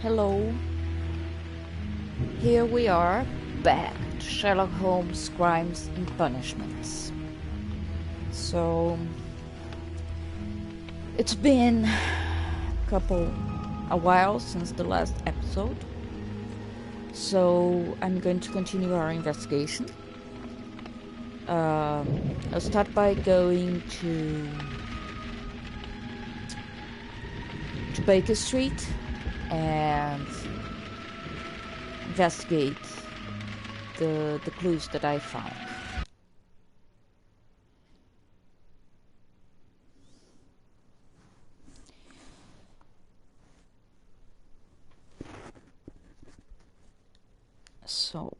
Hello, here we are back to Sherlock Holmes Crimes and Punishments. So, it's been a while since the last episode, so I'm going to continue our investigation. I'll start by going to Baker Street and investigate the clues that I found. So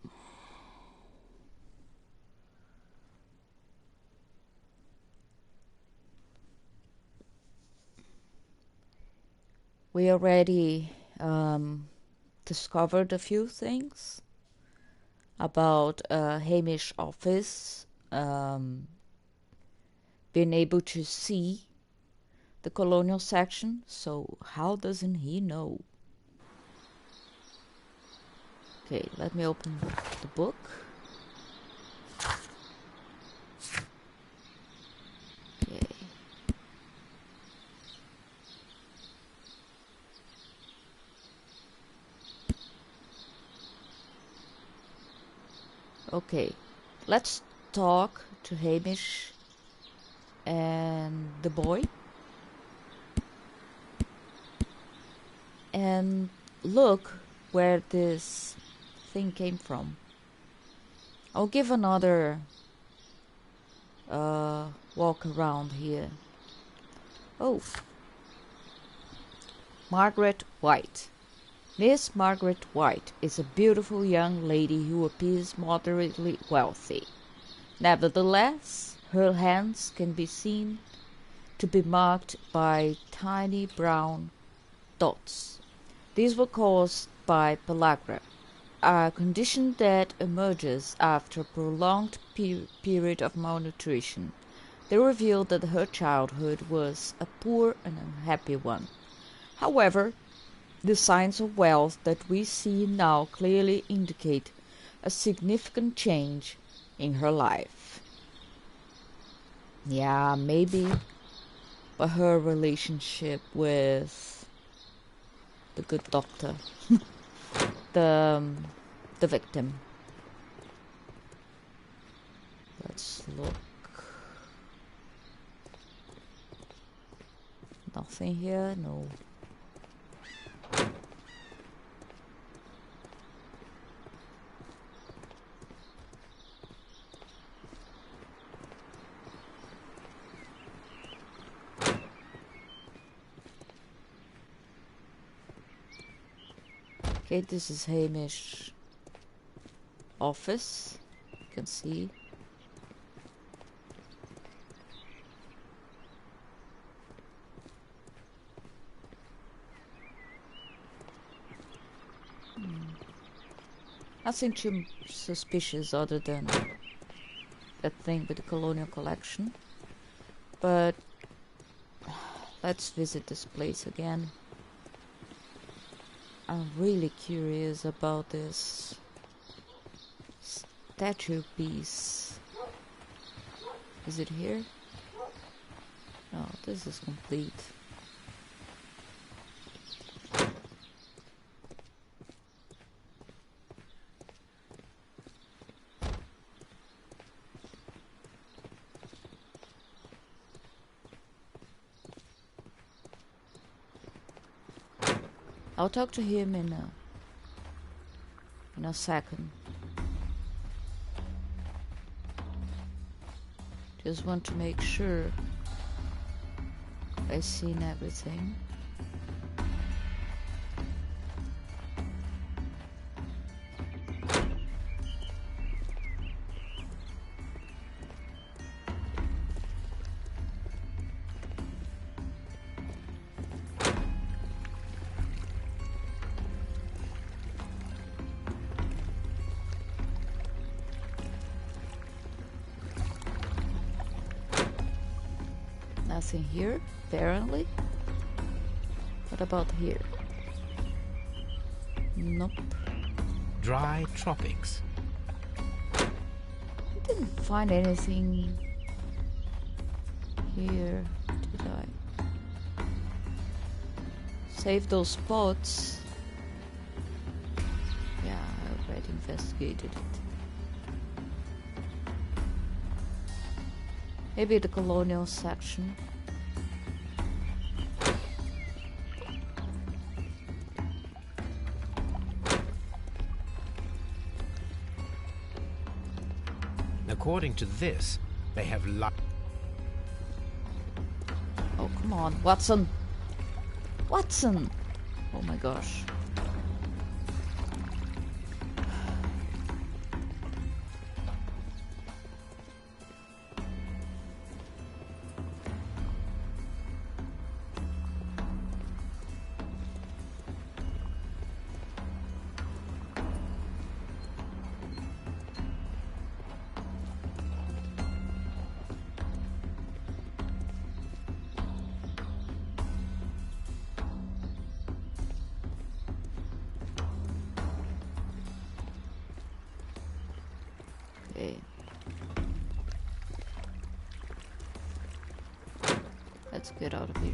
we already discovered a few things about Hamish's office being able to see the colonial section, so how doesn't he know? Okay, let me open the book. Okay. Okay, let's talk to Hamish and the boy and look where this thing came from. I'll give another walk around here. Oh, Margaret White. Miss Margaret White is a beautiful young lady who appears moderately wealthy. Nevertheless, her hands can be seen to be marked by tiny brown dots. These were caused by pellagra, a condition that emerges after a prolonged period of malnutrition. They revealed that her childhood was a poor and unhappy one. However, the signs of wealth that we see now clearly indicate a significant change in her life. Yeah, maybe by her relationship with the good doctor, the victim. Let's look. Nothing here, no. Okay, this is Hamish's office. You can see. Nothing too suspicious other than that thing with the colonial collection. But let's visit this place again. I'm really curious about this statue piece. Is it here? No, this is complete. I'll talk to him in a second. Just want to make sure I've seen everything. Nothing here, apparently. What about here? Nope. Dry tropics. I didn't find anything here, did I? Save those spots. Yeah, I already investigated it. Maybe the colonial section. According to this, they have Oh, come on, Watson! Watson! Oh my gosh. Okay. Let's get out of here.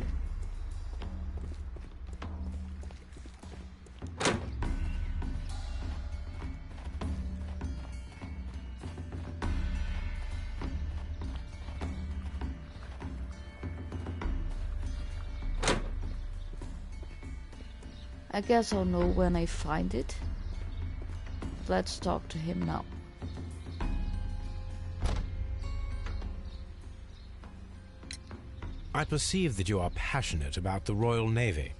I guess I'll know when I find it. Let's talk to him now. I perceive that you are passionate about the Royal Navy.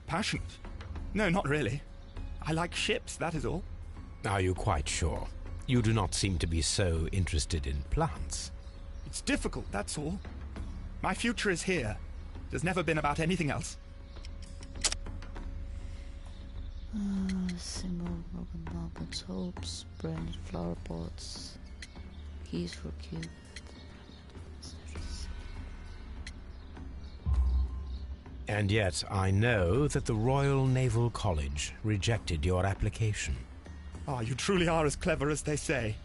Passionate? No, not really. I like ships, that is all. Are you quite sure? You do not seem to be so interested in plants. It's difficult, that's all. My future is here. It has never been about anything else. Symbol, broken marbles, hopes, branded flower pots, keys for cute. And yet I know that the Royal Naval College rejected your application. Ah, you truly are as clever as they say.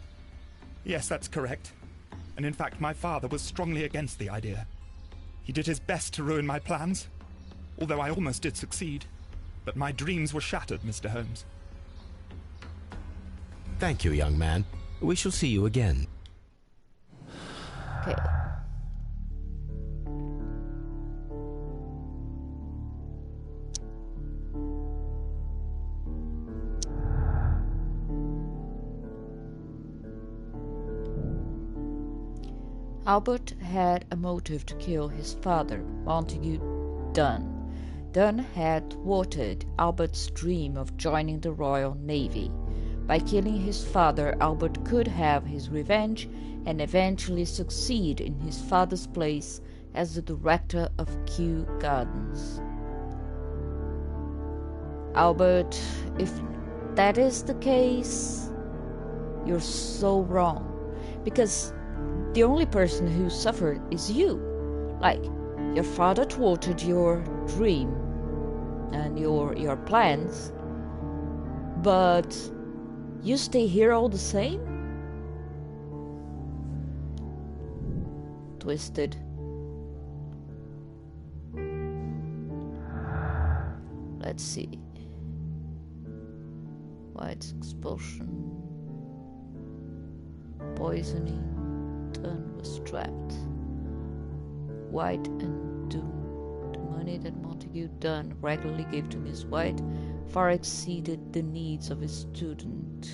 Yes, that's correct. And in fact, my father was strongly against the idea. He did his best to ruin my plans, although I almost did succeed. But my dreams were shattered, Mr. Holmes. Thank you, young man. We shall see you again. Okay. Albert had a motive to kill his father, Montague Dunn. Dunn had thwarted Albert's dream of joining the Royal Navy. By killing his father, Albert could have his revenge and eventually succeed in his father's place as the director of Kew Gardens. Albert, if that is the case, you're so wrong. Because the only person who suffered is you. Like, your father thwarted your dream and your plans, but you stay here all the same? Twisted. Let's see. White's expulsion. Poisoning. Dunn was trapped. White and doomed. The money that Montague Dunn regularly gave to Miss White far exceeded the needs of his student.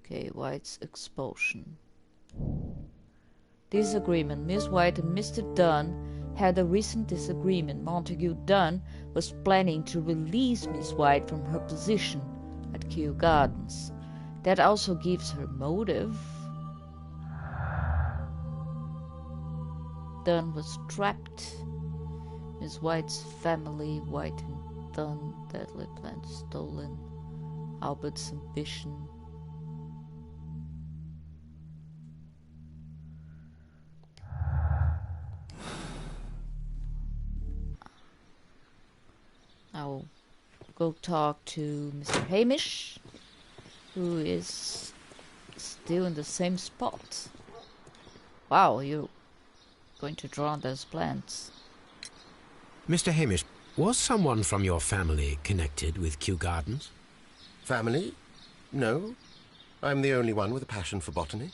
Okay, White's expulsion. Disagreement. Miss White and Mr. Dunn had a recent disagreement. Montague Dunn was planning to release Miss White from her position at Kew Gardens. That also gives her motive. Dunn was trapped. Miss White's family, White and Dunn, deadly plan stolen. Albert's ambition. go talk to Mr. Hamish, who is still in the same spot. Wow, you're going to draw on those plans. Mr. Hamish, was someone from your family connected with Kew Gardens? Family? No. I'm the only one with a passion for botany.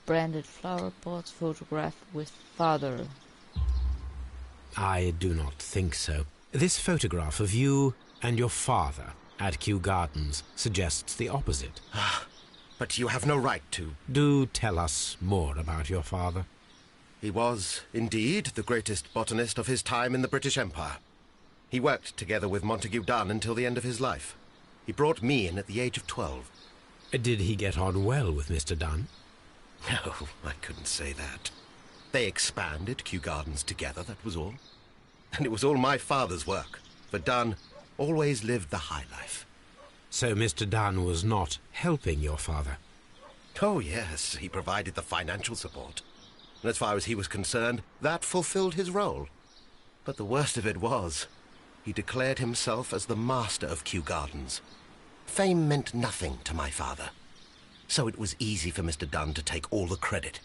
Branded flower pots photographed with father. I do not think so. This photograph of you and your father at Kew Gardens suggests the opposite. But you have no right to. Do tell us more about your father. He was, indeed, the greatest botanist of his time in the British Empire. He worked together with Montague Dunn until the end of his life. He brought me in at the age of 12. Did he get on well with Mr. Dunn? No, I couldn't say that. They expanded Kew Gardens together, that was all. And it was all my father's work, for Dunn always lived the high life. So Mr. Dunn was not helping your father? Oh, yes, he provided the financial support. And as far as he was concerned, that fulfilled his role. But the worst of it was, he declared himself as the master of Kew Gardens. Fame meant nothing to my father, so it was easy for Mr. Dunn to take all the credit.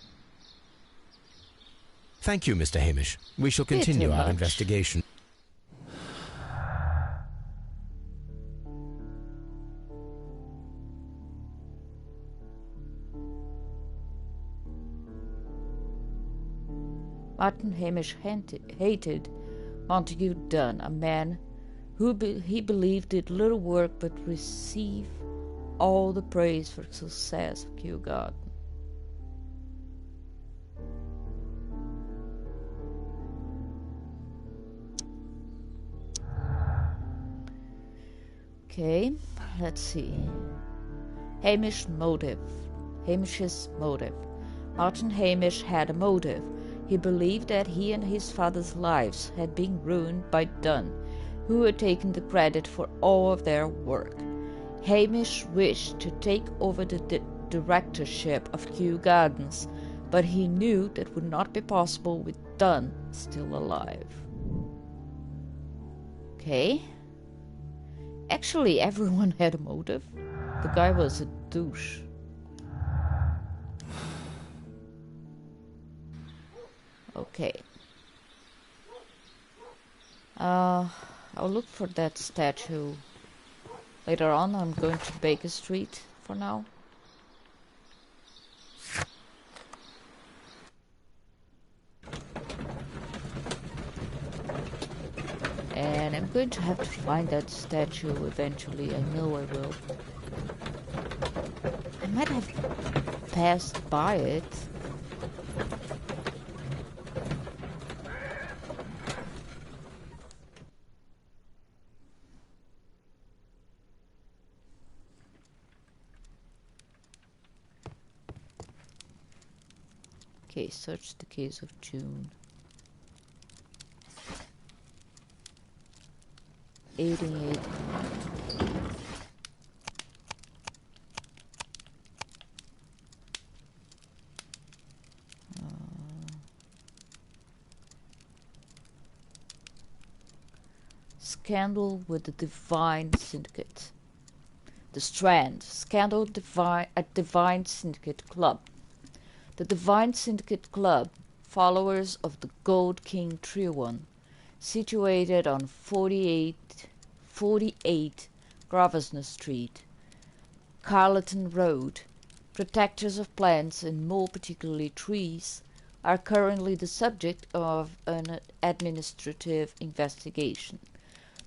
Thank you, Mr. Hamish. We shall continue our investigation. Martin Hamish hated Montague Dunn, a man who he believed did little work but received all the praise for the success of Kew Garden. Okay, let's see. Hamish's motive. Martin Hamish had a motive. He believed that he and his father's lives had been ruined by Dunn, who had taken the credit for all of their work. Hamish wished to take over the directorship of Kew Gardens, but he knew that would not be possible with Dunn still alive. Okay. Actually, everyone had a motive. The guy was a douche. Okay. I'll look for that statue later on. I'm going to Baker Street for now. And I'm going to have to find that statue eventually. I know I will. I might have passed by it. Okay, search the case of June. 88. Scandal with the Divine Syndicate. The Strand. Scandal at Divine Syndicate Club. The Divine Syndicate Club, followers of the Gold King Triwan, situated on 48 Grosvenor Street, Carleton Road, protectors of plants and more particularly trees, are currently the subject of an administrative investigation.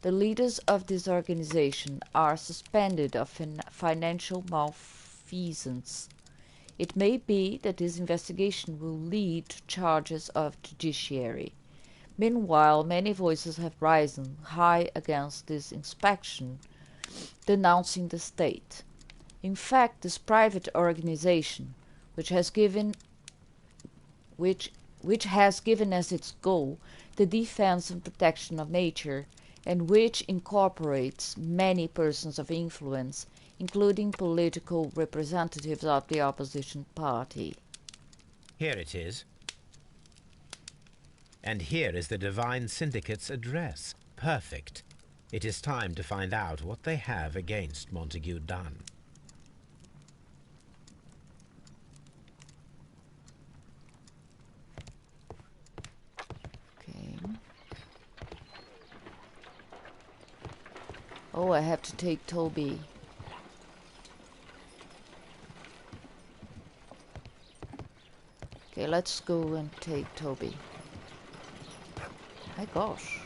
The leaders of this organization are suspended of financial malfeasance. It may be that this investigation will lead to charges of judiciary. Meanwhile, many voices have risen high against this inspection, denouncing the state. In fact, this private organization, which has given as its goal the defense and protection of nature, and which incorporates many persons of influence, including political representatives of the opposition party. Here it is. And here is the Divine Syndicate's address. Perfect. It is time to find out what they have against Montague Dunn. Okay. Oh, I have to take Toby. Okay, let's go and take Toby. My gosh.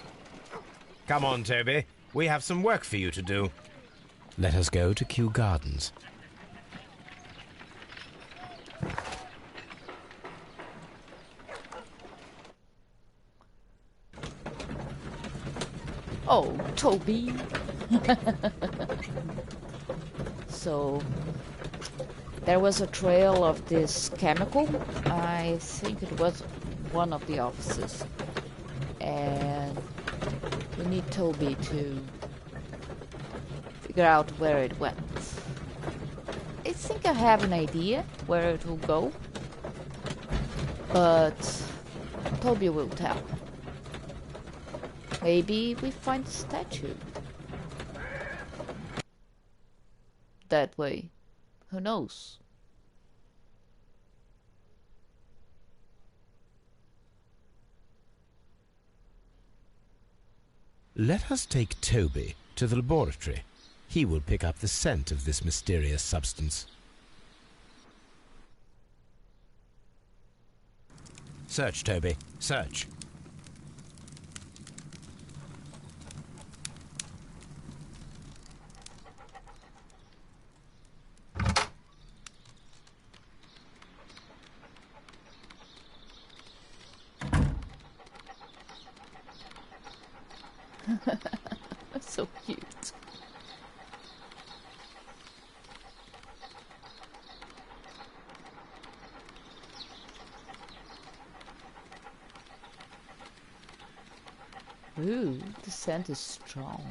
Come on, Toby. We have some work for you to do. Let us go to Kew Gardens. Oh, Toby. So, there was a trail of this chemical. I think it was one of the offices. And we need Toby to figure out where it went. I think I have an idea where it will go. But Toby will tell. Maybe we find the statue. That way. Who knows? Let us take Toby to the laboratory. He will pick up the scent of this mysterious substance. Search, Toby. Search. So cute. Ooh, the scent is strong.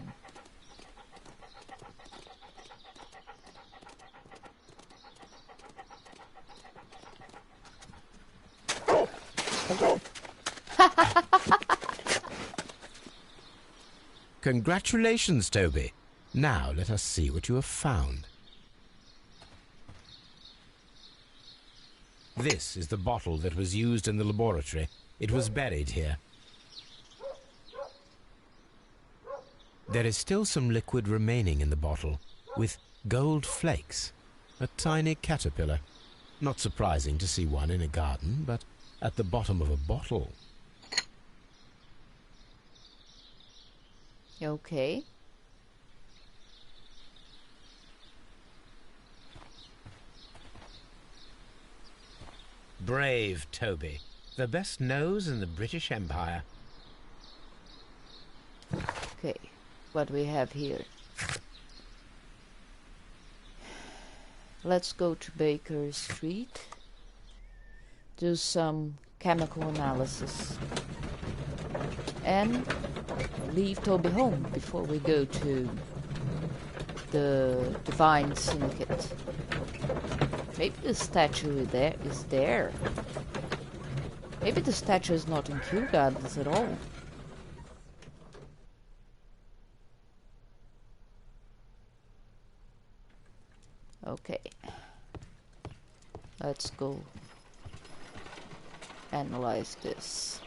Congratulations, Toby. Now let us see what you have found. This is the bottle that was used in the laboratory. It was buried here. There is still some liquid remaining in the bottle, with gold flakes. A tiny caterpillar. Not surprising to see one in a garden, but at the bottom of a bottle. Okay. Brave Toby. The best nose in the British Empire. Okay, what we have here. Let's go to Baker Street. Do some chemical analysis. And leave Toby home before we go to the Divine Syndicate. Maybe the statue is there. Maybe the statue is not in Kew Gardens at all. Okay. Let's go analyze this.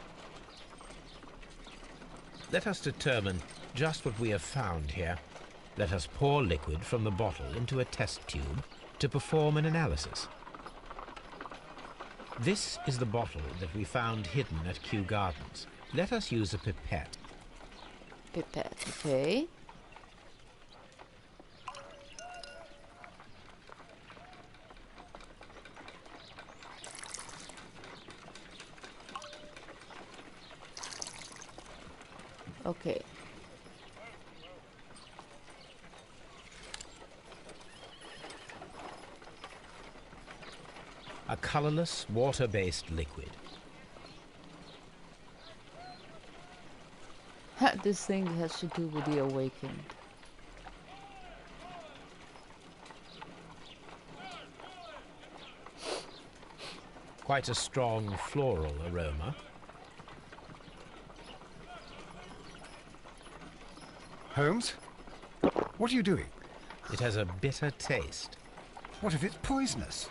Let us determine just what we have found here. Let us pour liquid from the bottle into a test tube to perform an analysis. This is the bottle that we found hidden at Kew Gardens. Let us use a pipette. Pipette, okay. Okay. A colorless, water-based liquid. This thing has to do with the awakened. Quite a strong floral aroma. Holmes? What are you doing? It has a bitter taste. What if it's poisonous?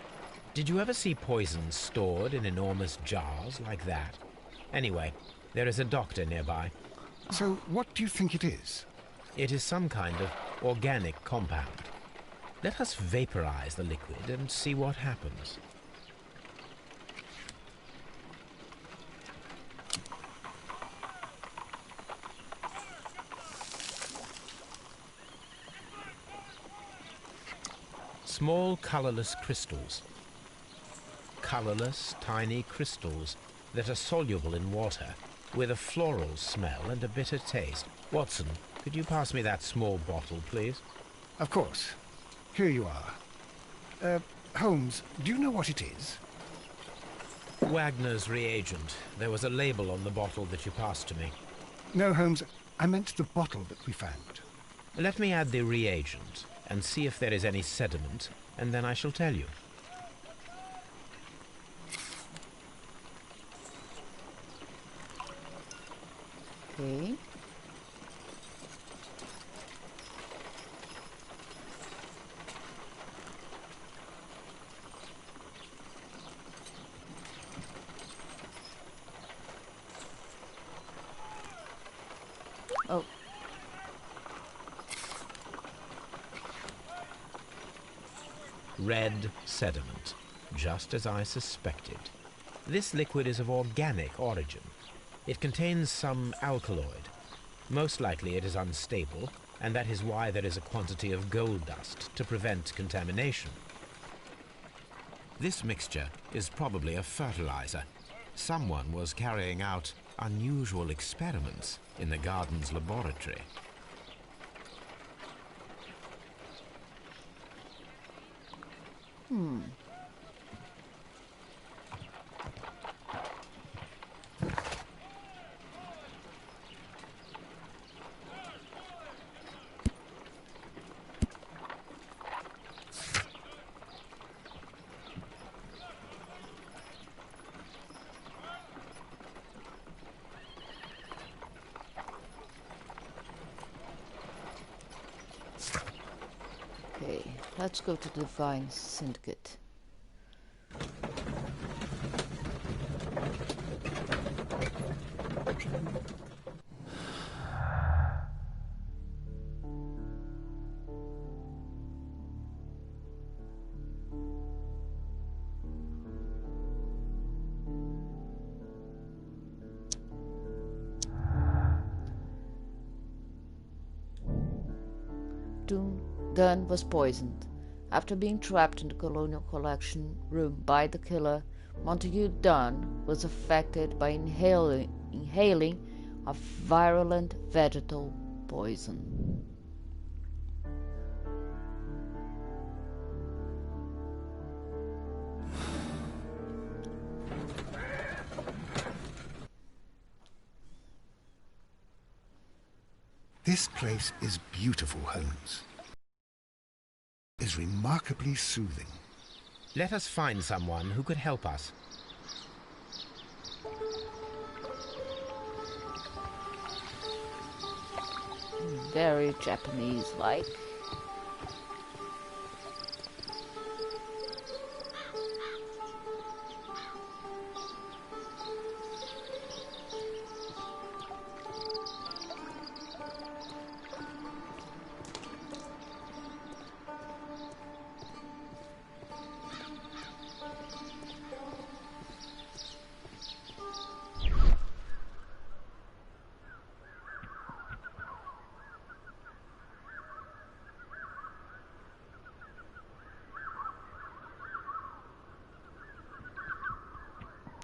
Did you ever see poison stored in enormous jars like that? Anyway, there is a doctor nearby. So what do you think it is? It is some kind of organic compound. Let us vaporize the liquid and see what happens. Small colorless crystals. Colorless, tiny crystals that are soluble in water, with a floral smell and a bitter taste. Watson, could you pass me that small bottle, please? Of course. Here you are. Holmes, do you know what it is? Wagner's reagent. There was a label on the bottle that you passed to me. No, Holmes, I meant the bottle that we found. Let me add the reagent and see if there is any sediment, and then I shall tell you. Okay. Oh. Red sediment, just as I suspected. This liquid is of organic origin. It contains some alkaloid. Most likely it is unstable, and that is why there is a quantity of gold dust to prevent contamination. This mixture is probably a fertilizer. Someone was carrying out unusual experiments in the garden's laboratory. Okay, let's go to the Divine Syndicate. Gunn was poisoned. After being trapped in the Colonial Collection room by the killer, Montague Dunn was affected by inhaling a virulent vegetal poison. This place is beautiful, Holmes. Is remarkably soothing. Let us find someone who could help us. Very Japanese-like.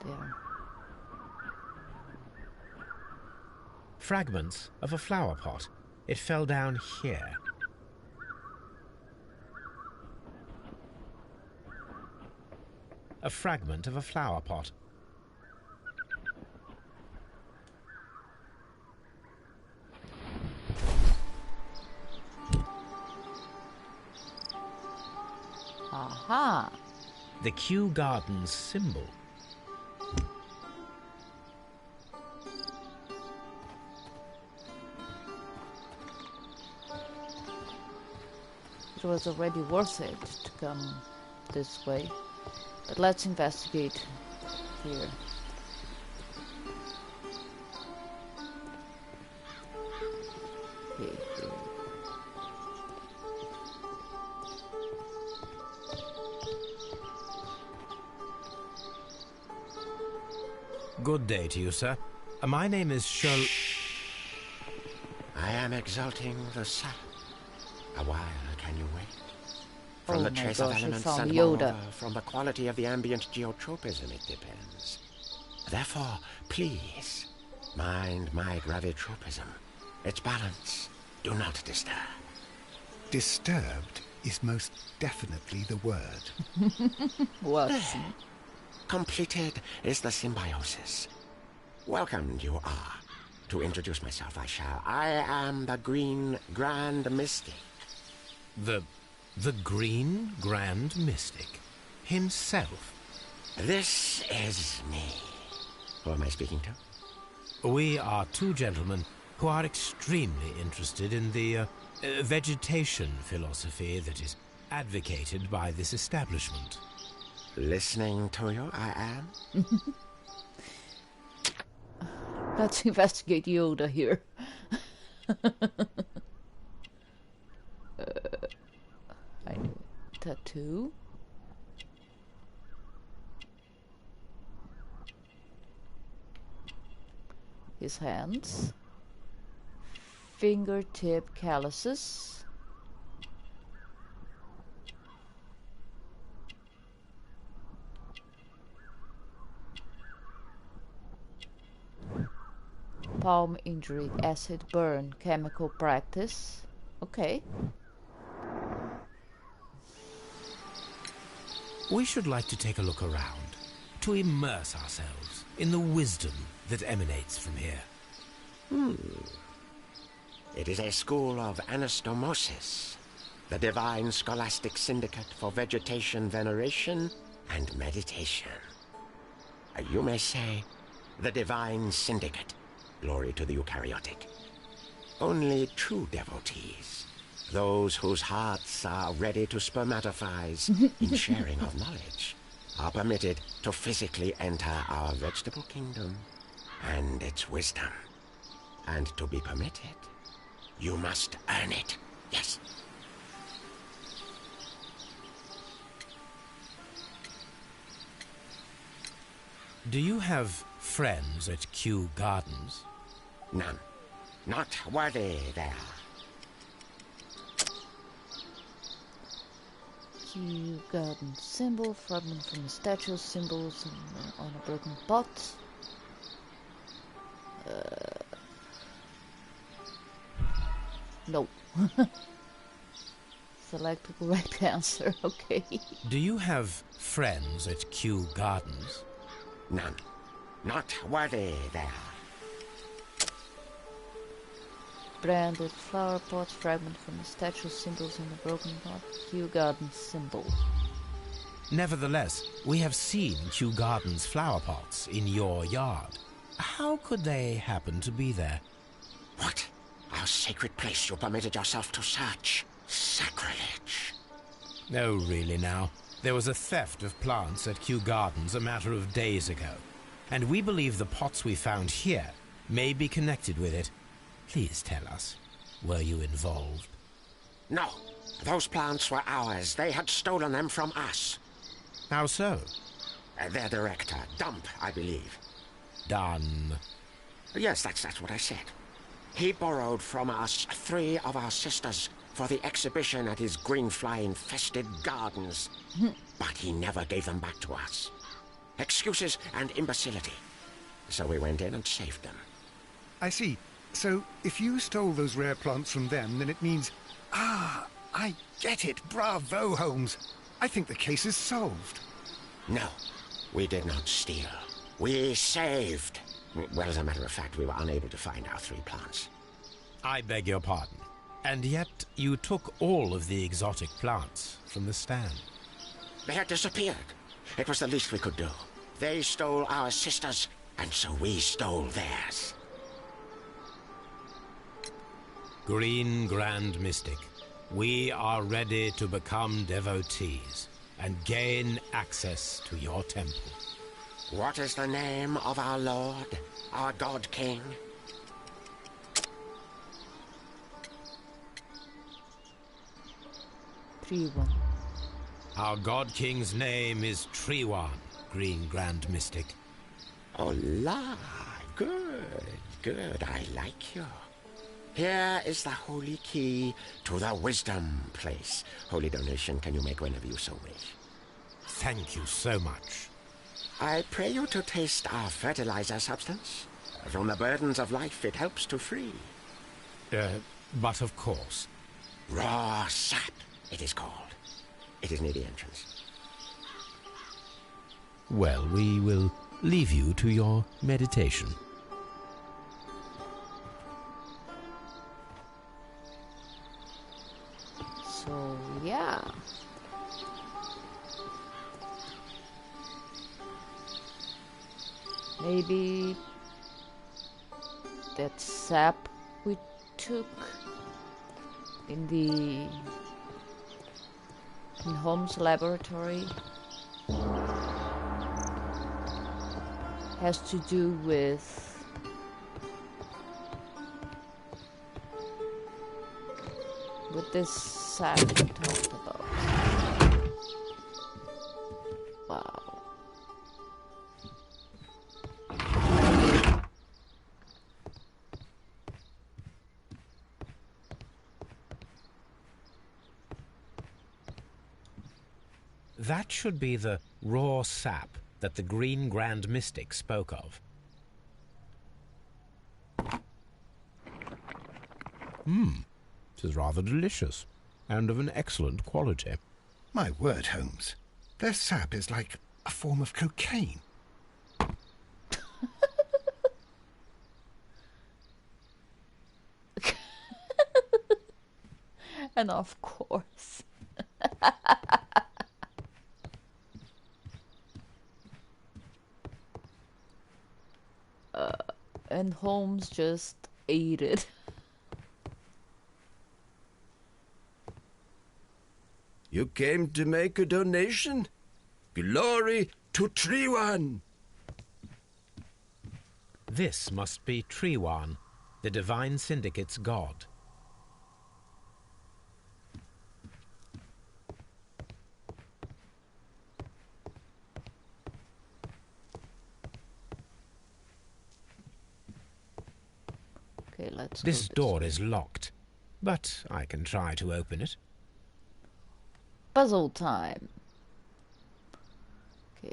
There. Fragments of a flower pot. It fell down here. A fragment of a flower pot. Aha! The Kew Gardens symbol. It was already worth it to come this way. But let's investigate here. Okay, here. Good day to you, sir. My name is Sherlock... I am exalting the sun. A while, can you wait? From the trace of elements and moreover, from the quality of the ambient geotropism, it depends. Therefore, please, mind my gravitropism. Its balance. Do not disturb. Disturbed is most definitely the word. What? Completed is the symbiosis. Welcomed you are. To introduce myself, I am the Green Grand Mystic. The Green Grand Mystic himself. This is me. Who am I speaking to? We are two gentlemen who are extremely interested in the vegetation philosophy that is advocated by this establishment. Listening to you, I am. Let's investigate Yoda here. I knew it. Tattoo. His hands. Fingertip calluses. Palm injury, acid burn, chemical practice. Okay. We should like to take a look around, to immerse ourselves in the wisdom that emanates from here. It is a school of anastomosis, the divine scholastic syndicate for vegetation veneration and meditation. You may say, the divine syndicate. Glory to the eukaryotic. Only true devotees, those whose hearts are ready to spermatophize in sharing of knowledge, are permitted to physically enter our vegetable kingdom and its wisdom. And to be permitted, you must earn it. Yes. Do you have friends at Kew Gardens? None. Not worthy there. Kew Garden symbol, fragment from the statue, symbols on a broken pot. No. Select the correct answer, okay. Do you have friends at Kew Gardens? None. Not worthy there. Branded flower pot, fragment from the statue, symbols on the broken pot. Kew Garden symbol. Nevertheless, we have seen Kew Gardens flower pots in your yard. How could they happen to be there? What? Our sacred place you permitted yourself to search? Sacrilege. No, really now. There was a theft of plants at Kew Gardens a matter of days ago, and we believe the pots we found here may be connected with it. Please tell us, were you involved? No. Those plants were ours. They had stolen them from us. How so? Their director, Dump, I believe. Done. Yes, that's what I said. He borrowed from us 3 of our sisters for the exhibition at his greenfly-infested gardens. But he never gave them back to us. Excuses and imbecility. So we went in and saved them. I see. So, if you stole those rare plants from them, then it means... Ah, I get it. Bravo, Holmes. I think the case is solved. No, we did not steal. We saved. Well, as a matter of fact, we were unable to find our 3 plants. I beg your pardon. And yet you took all of the exotic plants from the stand. They had disappeared. It was the least we could do. They stole our sisters, and so we stole theirs. Green Grand Mystic. We are ready to become devotees and gain access to your temple. What is the name of our Lord, our God King? Triwan. Our God King's name is Triwan, Green Grand Mystic. Oh, la! Good, good. I like you. Here is the holy key to the wisdom place. Holy donation can you make whenever you so wish. Thank you so much. I pray you to taste our fertilizer substance. From the burdens of life it helps to free. But of course. Raw sap, it is called. It is near the entrance. Well, we will leave you to your meditation. So, yeah. Maybe that sap we took in Holmes' laboratory has to do with this sap we talked about. Wow. That should be the raw sap that the Green Grand Mystic spoke of. It is rather delicious, and of an excellent quality. My word, Holmes. Their sap is like a form of cocaine. And of course. And Holmes just ate it. You came to make a donation? Glory to Triwan! This must be Triwan, the Divine Syndicate's god. Okay, let's This go door way. is locked, but I can try to open it. Puzzle time. Okay.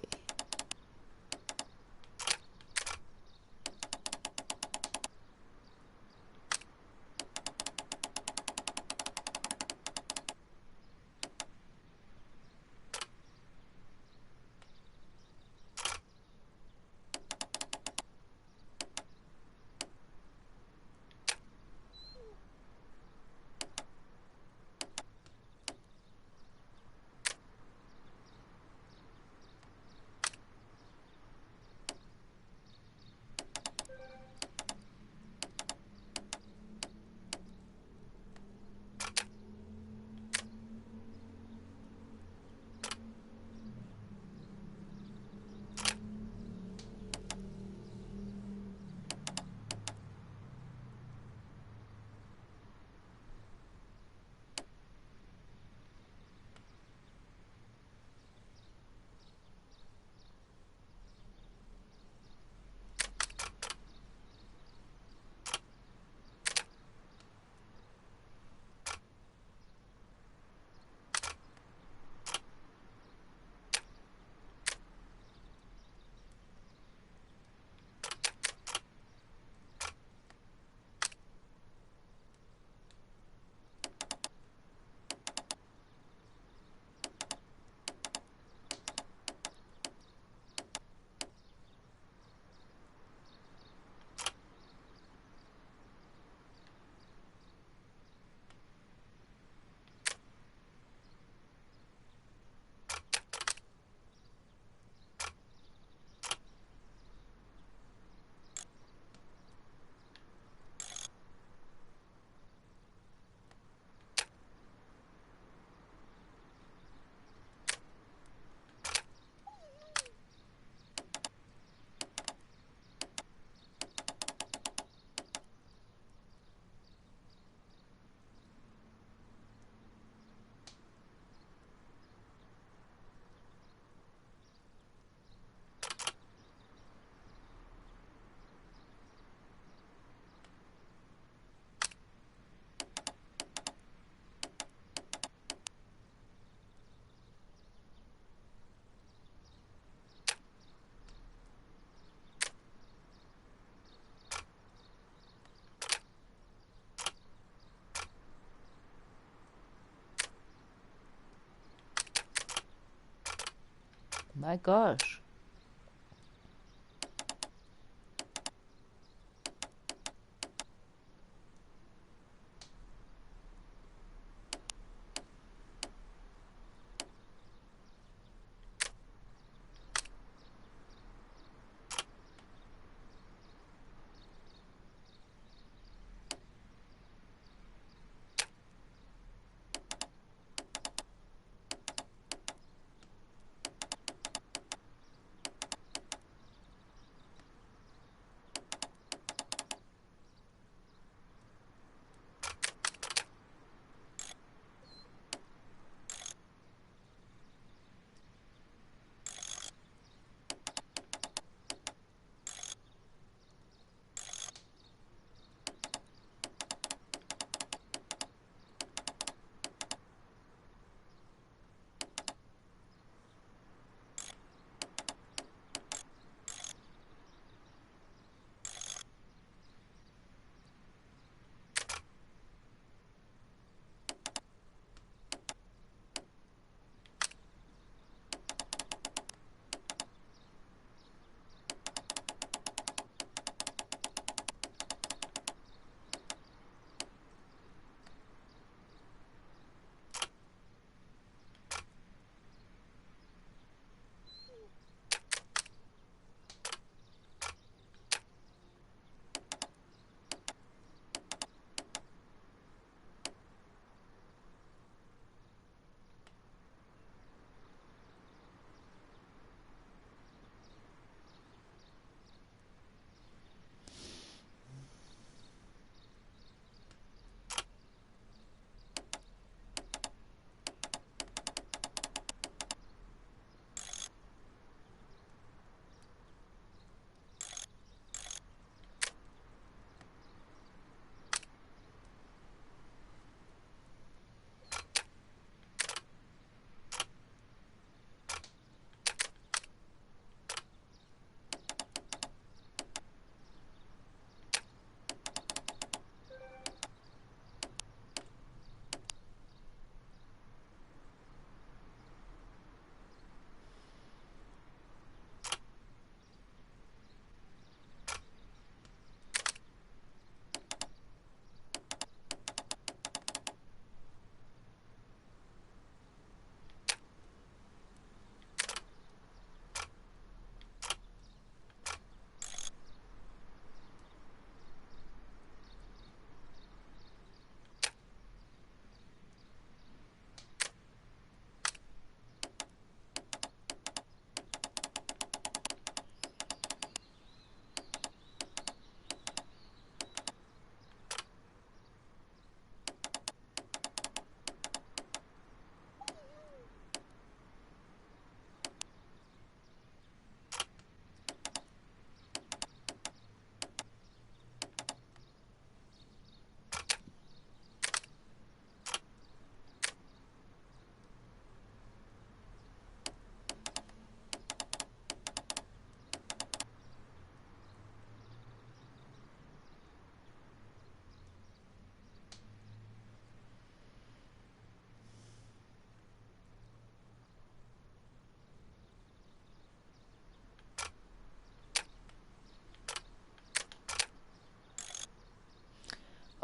My gosh.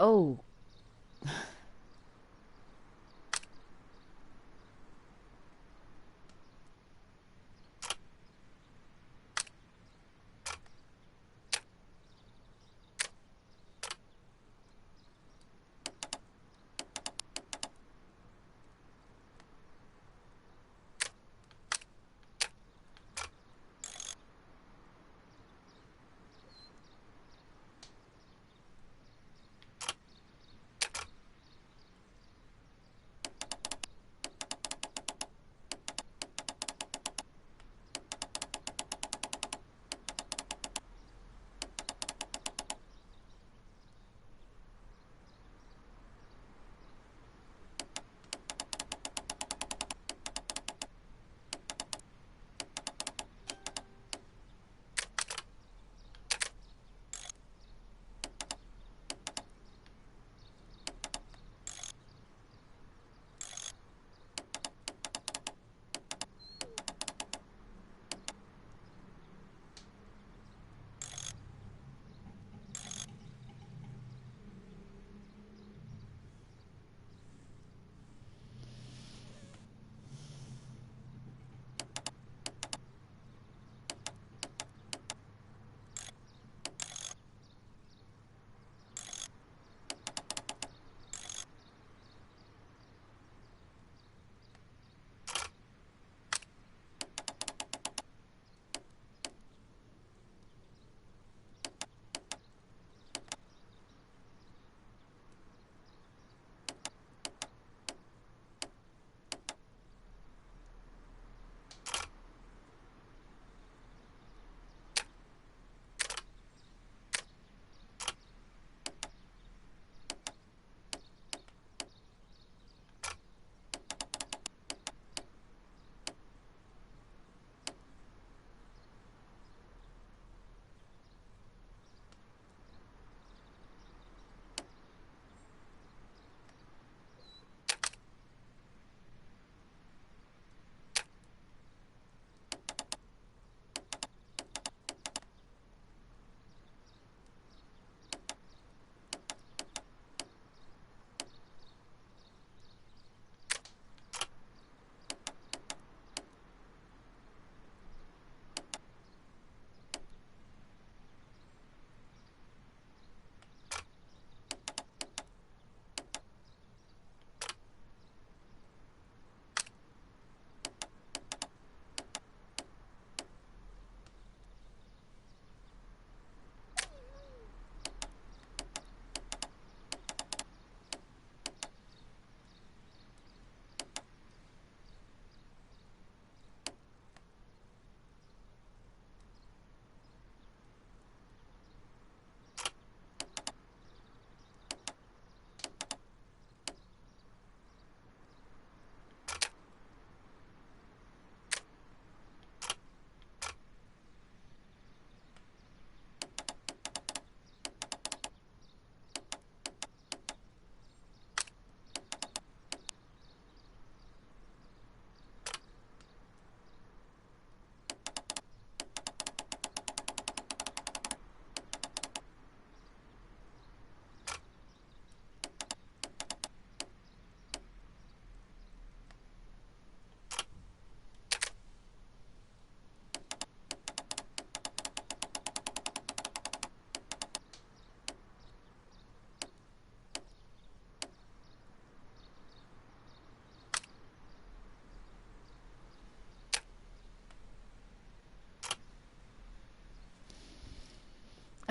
Oh,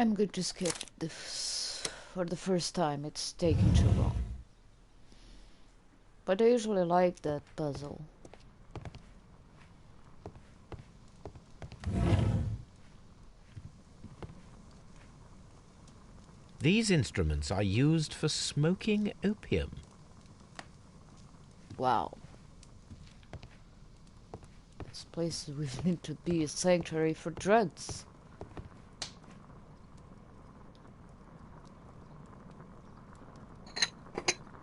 I'm going to skip this for the first time. It's taking too long. But I usually like that puzzle. These instruments are used for smoking opium. Wow. This place is willing to be a sanctuary for drugs.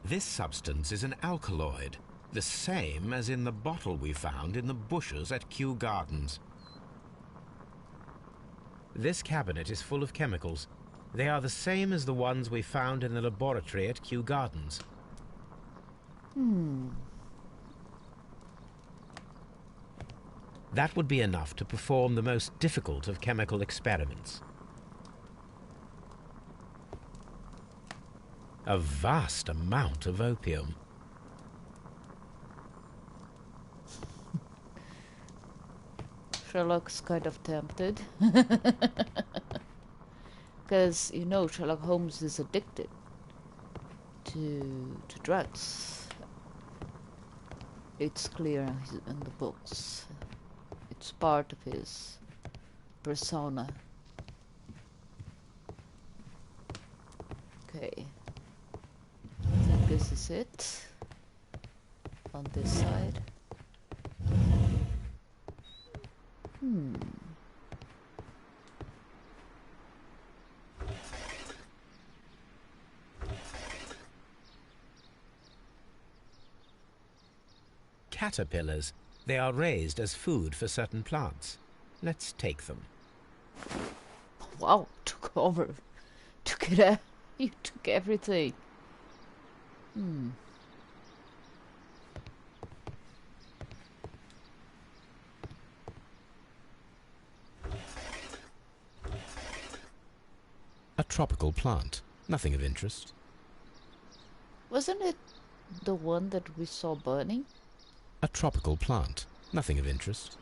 This substance is an alkaloid, the same as in the bottle we found in the bushes at Kew Gardens. This cabinet is full of chemicals. They are the same as the ones we found in the laboratory at Kew Gardens. That would be enough to perform the most difficult of chemical experiments. A vast amount of opium. Sherlock's kind of tempted. Because, you know, Sherlock Holmes is addicted to drugs. It's clear in the books. It's part of his persona. Okay. I think this is it. On this side. Caterpillars. They are raised as food for certain plants. Let's take them. Wow, took over. Took it out. You took everything. A tropical plant. Nothing of interest. Wasn't it the one that we saw burning? A tropical plant. Nothing of interest.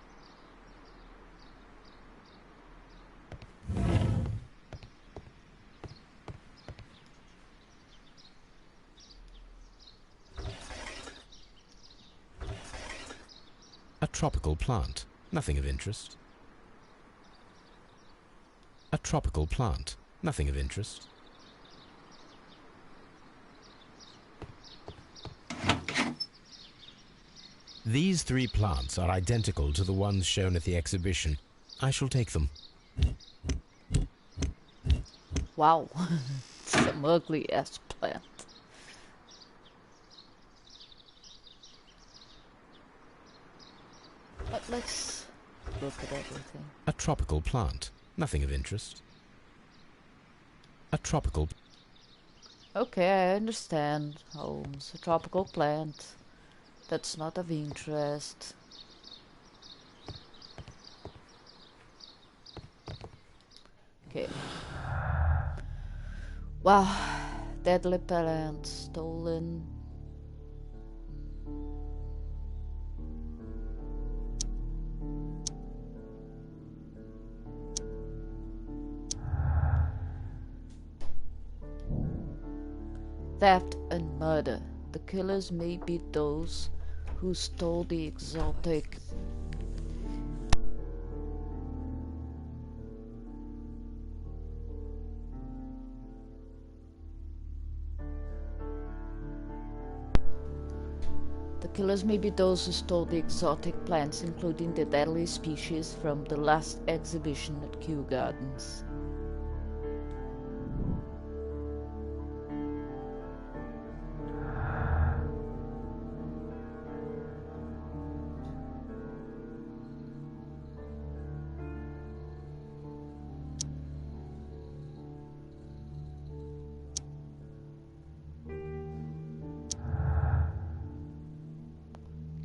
A tropical plant. Nothing of interest. A tropical plant. Nothing of interest. These 3 plants are identical to the ones shown at the exhibition. I shall take them. Wow, some ugly ass plant. But let's look at everything. A tropical plant. Nothing of interest. A tropical... Okay, I understand, Holmes. A tropical plant. That's not of interest. Okay. Wow. Deadly plant stolen. Theft and murder. The killers may be those who stole the exotic plants, including the deadly species from the last exhibition at Kew Gardens.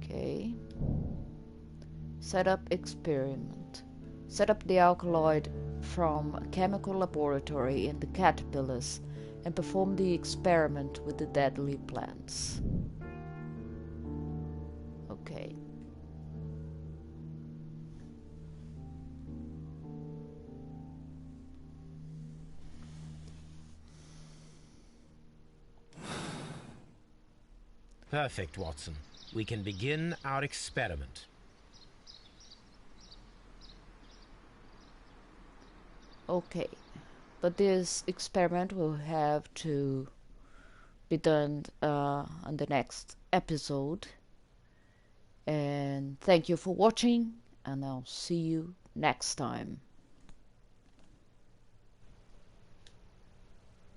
Okay. Set up experiment. Set up the alkaloid from a chemical laboratory in the caterpillars and perform the experiment with the deadly plants. Okay. Perfect, Watson. We can begin our experiment. Okay, but this experiment will have to be done on the next episode. And thank you for watching, and I'll see you next time.